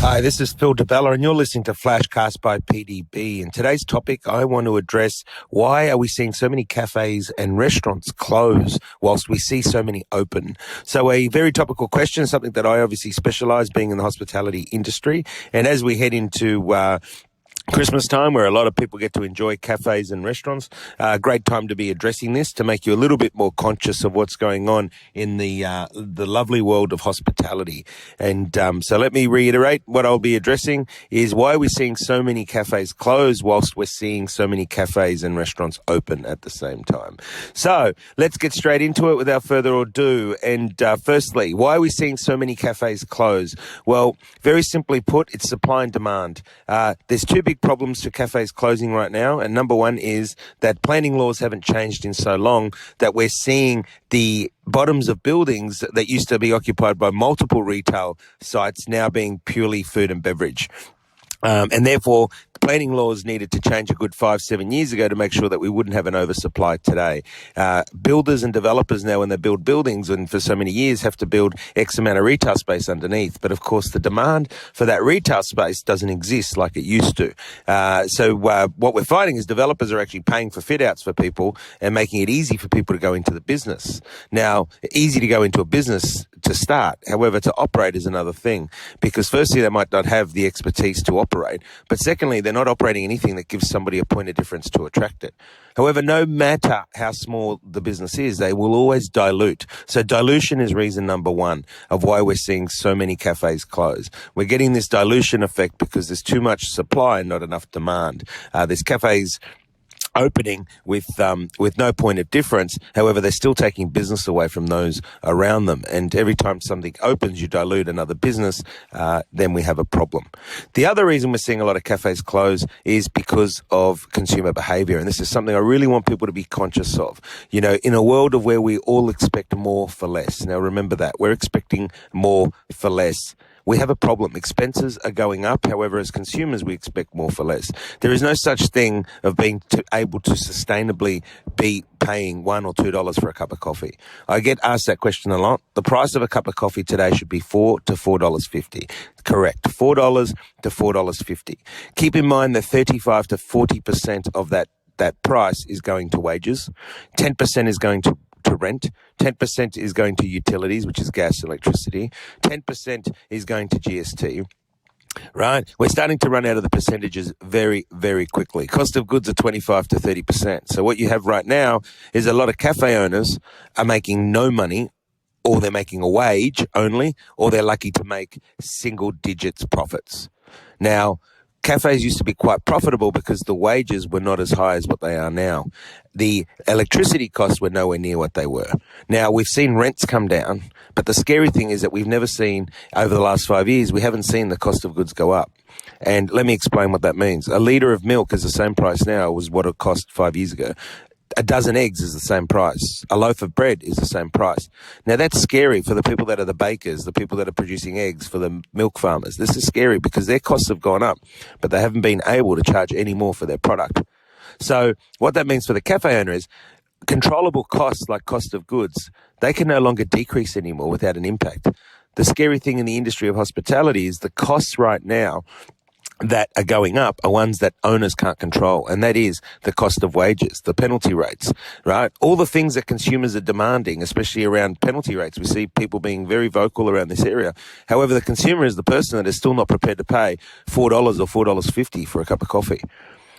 Hi, this is Phil DeBella, and you're listening to FlashCast by PDB. In today's topic, I want to address why are we seeing so many cafes and restaurants close whilst we see so many open. So a very topical question, something that I obviously specialize being in the hospitality industry. And as we head into Christmas time, where a lot of people get to enjoy cafes and restaurants, great time to be addressing this to make you a little bit more conscious of what's going on in the lovely world of hospitality. And so let me reiterate what I'll be addressing is why we're seeing so many cafes close whilst we're seeing so many cafes and restaurants open at the same time. So let's get straight into it without further ado. And firstly, why are we seeing so many cafes close? Well, very simply put, it's supply and demand. There's two big problems for cafes closing right now, and number one is that planning laws haven't changed in so long that we're seeing the bottoms of buildings that used to be occupied by multiple retail sites now being purely food and beverage. And therefore, planning laws needed to change a good 5-7 years ago to make sure that we wouldn't have an oversupply today. Builders and developers now, when they build buildings and for so many years have to build X amount of retail space underneath. But of course, the demand for that retail space doesn't exist like it used to. So what we're finding is developers are actually paying for fit outs for people and making it easy for people to go into the business. Now, easy to go into a business to start. However, to operate is another thing, because firstly, they might not have the expertise to operate, but secondly, they're not operating anything that gives somebody a point of difference to attract it. However, no matter how small the business is, they will always dilute. So dilution is reason number one of why we're seeing so many cafes close. We're getting this dilution effect because there's too much supply and not enough demand. There's cafes opening with no point of difference. However, they're still taking business away from those around them. And every time something opens, you dilute another business, then we have a problem. The other reason we're seeing a lot of cafes close is because of consumer behavior. And this is something I really want people to be conscious of. You know, in a world of where we all expect more for less. Now, remember that. We're expecting more for less. We have a problem. Expenses are going up. However, as consumers, we expect more for less. There is no such thing of being able to sustainably be paying $1 or $2 for a cup of coffee. I get asked that question a lot. The price of a cup of coffee today should be $4 to $4.50. Correct. $4 to $4.50. Keep in mind that 35 to 40% of that price is going to wages. 10% is going to rent, 10% is going to utilities, which is gas, electricity, 10% is going to GST, right? We're starting to run out of the percentages very, very quickly. Cost of goods are 25 to 30%. So what you have right now is a lot of cafe owners are making no money, or they're making a wage only, or they're lucky to make single digits profits. Now, cafes used to be quite profitable because the wages were not as high as what they are now. The electricity costs were nowhere near what they were. Now, we've seen rents come down, but the scary thing is that we've never seen, over the last 5 years, we haven't seen the cost of goods go up. And let me explain what that means. A litre of milk is the same price now as what it cost 5 years ago. A dozen eggs is the same price. A loaf of bread is the same price. Now, that's scary for the people that are the bakers, the people that are producing eggs, for the milk farmers. This is scary because their costs have gone up, but they haven't been able to charge any more for their product. So what that means for the cafe owner is controllable costs like cost of goods, they can no longer decrease anymore without an impact. The scary thing in the industry of hospitality is the costs right now that are going up are ones that owners can't control, and that is the cost of wages, the penalty rates, right? All the things that consumers are demanding, especially around penalty rates. We see people being very vocal around this area. However, the consumer is the person that is still not prepared to pay $4 or $4.50 for a cup of coffee.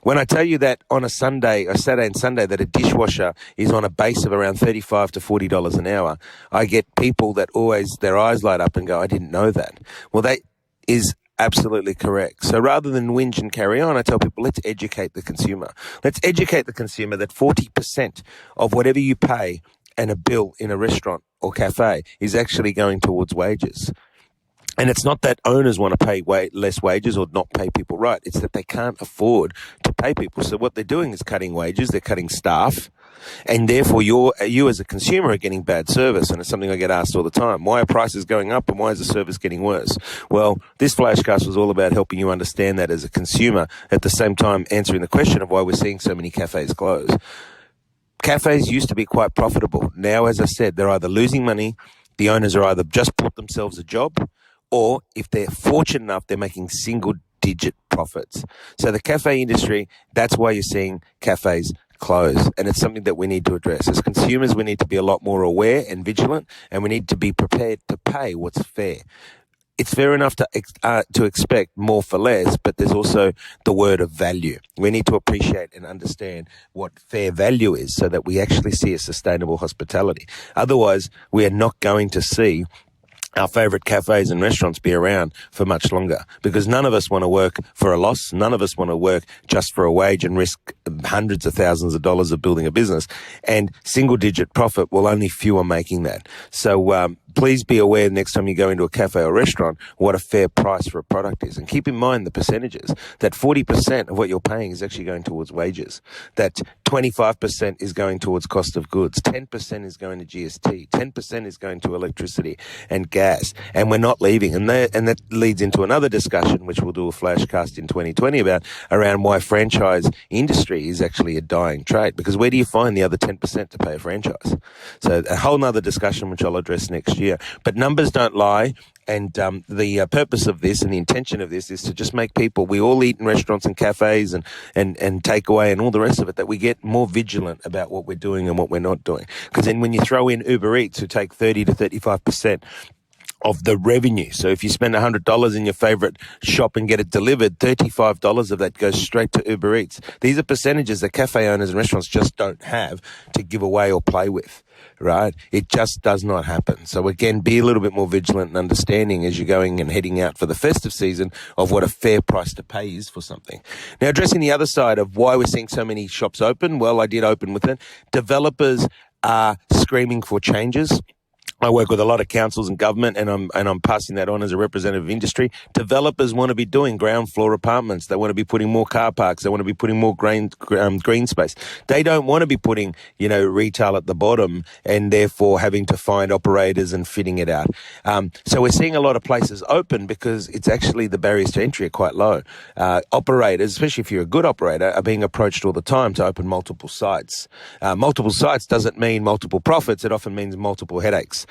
When I tell you that on a Saturday and Sunday, that a dishwasher is on a base of around $35 to $40 an hour, I get people that always, their eyes light up and go, I didn't know that. Well, that is absolutely correct. So rather than whinge and carry on, I tell people, let's educate the consumer. Let's educate the consumer that 40% of whatever you pay and a bill in a restaurant or cafe is actually going towards wages. And it's not that owners want to pay less wages or not pay people right. It's that they can't afford to pay people. So what they're doing is cutting wages, they're cutting staff, and therefore you as a consumer are getting bad service. And it's something I get asked all the time. Why are prices going up and why is the service getting worse? Well, this flashcast was all about helping you understand that as a consumer, at the same time answering the question of why we're seeing so many cafes close. Cafes used to be quite profitable. Now, as I said, they're either losing money, the owners are either just bought themselves a job, or if they're fortunate enough, they're making single-digit profits. So the cafe industry, that's why you're seeing cafes close, and it's something that we need to address. As consumers, we need to be a lot more aware and vigilant, and we need to be prepared to pay what's fair. It's fair enough to expect more for less, but there's also the word of value. We need to appreciate and understand what fair value is so that we actually see a sustainable hospitality. Otherwise, we are not going to see our favourite cafes and restaurants be around for much longer, because none of us want to work for a loss. None of us want to work just for a wage and risk hundreds of thousands of dollars of building a business. And single-digit profit will only few are making that. So please be aware next time you go into a cafe or restaurant what a fair price for a product is. And keep in mind the percentages, that 40% of what you're paying is actually going towards wages, that 25% is going towards cost of goods, 10% is going to GST, 10% is going to electricity and gas, and we're not leaving. And that leads into another discussion, which we'll do a flashcast in 2020 about, around why franchise industry is actually a dying trade, because where do you find the other 10% to pay a franchise? So a whole nother discussion, which I'll address next year. But numbers don't lie. And the purpose of this and the intention of this is to just make people, we all eat in restaurants and cafes and takeaway and all the rest of it, that we get more vigilant about what we're doing and what we're not doing. Because then when you throw in Uber Eats, who take 30 to 35% of the revenue. So if you spend $100 in your favorite shop and get it delivered, $35 of that goes straight to Uber Eats. These are percentages that cafe owners and restaurants just don't have to give away or play with, right? It just does not happen. So again, be a little bit more vigilant and understanding as you're going and heading out for the festive season of what a fair price to pay is for something. Now, addressing the other side of why we're seeing so many shops open, well, I did open with it. Developers are screaming for changes. I work with a lot of councils and government, and I'm passing that on as a representative of industry. Developers want to be doing ground floor apartments. They want to be putting more car parks. They want to be putting more green space. They don't want to be putting, retail at the bottom and therefore having to find operators and fitting it out. So we're seeing a lot of places open because it's actually the barriers to entry are quite low. Operators, especially if you're a good operator, are being approached all the time to open multiple sites. Multiple sites doesn't mean multiple profits. It often means multiple headaches.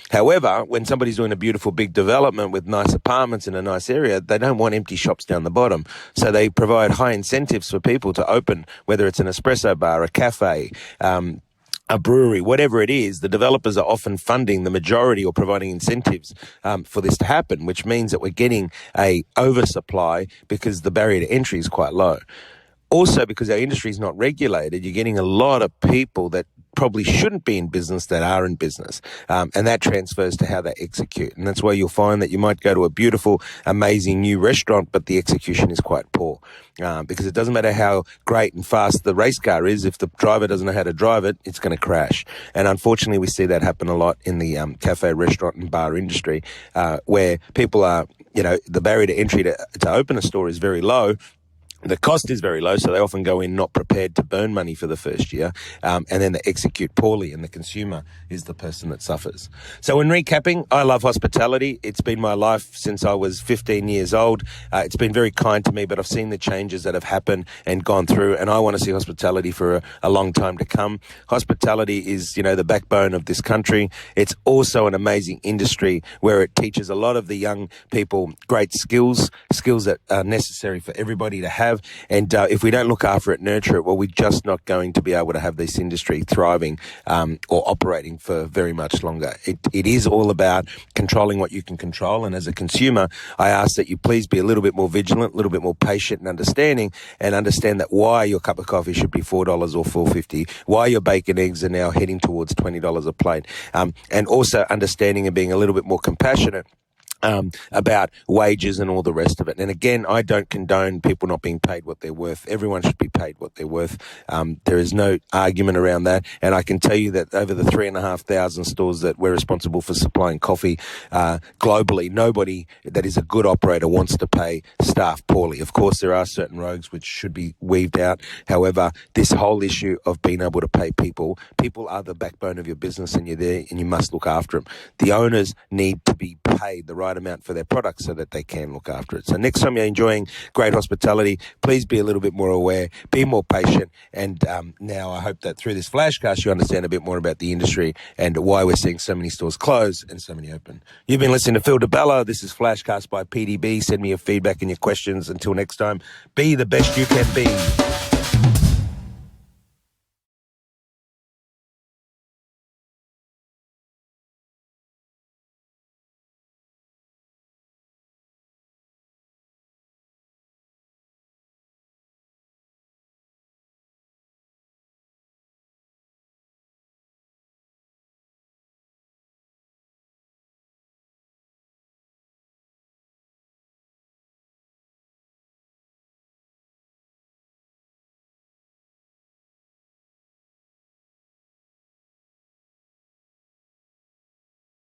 However, when somebody's doing a beautiful big development with nice apartments in a nice area, they don't want empty shops down the bottom. So they provide high incentives for people to open, whether it's an espresso bar, a cafe, a brewery, whatever it is. The developers are often funding the majority or providing incentives for this to happen, which means that we're getting a oversupply because the barrier to entry is quite low. Also, because our industry is not regulated, you're getting a lot of people that probably shouldn't be in business that are in business. And that transfers to how they execute. And that's why you'll find that you might go to a beautiful, amazing new restaurant, but the execution is quite poor. Because it doesn't matter how great and fast the race car is, if the driver doesn't know how to drive it, it's going to crash. And unfortunately, we see that happen a lot in the cafe, restaurant and bar industry, where people are, the barrier to entry to open a store is very low. The cost is very low, so they often go in not prepared to burn money for the first year, and then they execute poorly, and the consumer is the person that suffers. So in recapping, I love hospitality. It's been my life since I was 15 years old. It's been very kind to me, but I've seen the changes that have happened and gone through, and I want to see hospitality for a long time to come. Hospitality is, the backbone of this country. It's also an amazing industry where it teaches a lot of the young people great skills that are necessary for everybody to have. And if we don't look after it, nurture it, well, we're just not going to be able to have this industry thriving or operating for very much longer. It is all about controlling what you can control. And as a consumer, I ask that you please be a little bit more vigilant, a little bit more patient and understanding, and understand that why your cup of coffee should be $4 or $4.50, why your bacon eggs are now heading towards $20 a plate, and also understanding and being a little bit more compassionate about wages and all the rest of it. And again, I don't condone people not being paid what they're worth. Everyone should be paid what they're worth. There is no argument around that. And I can tell you that over the 3,500 stores that we're responsible for supplying coffee globally, nobody that is a good operator wants to pay staff poorly. Of course, there are certain rogues which should be weaved out. However, this whole issue of being able to pay people are the backbone of your business, and you're there and you must look after them. The owners need to be paid the right right amount for their product so that they can look after it. So next time you're enjoying great hospitality, please be a little bit more aware, be more patient. And now I hope that through this Flashcast, you understand a bit more about the industry and why we're seeing so many stores close and so many open. You've been listening to Phil DeBella. This is Flashcast by PDB. Send me your feedback and your questions. Until next time, be the best you can be.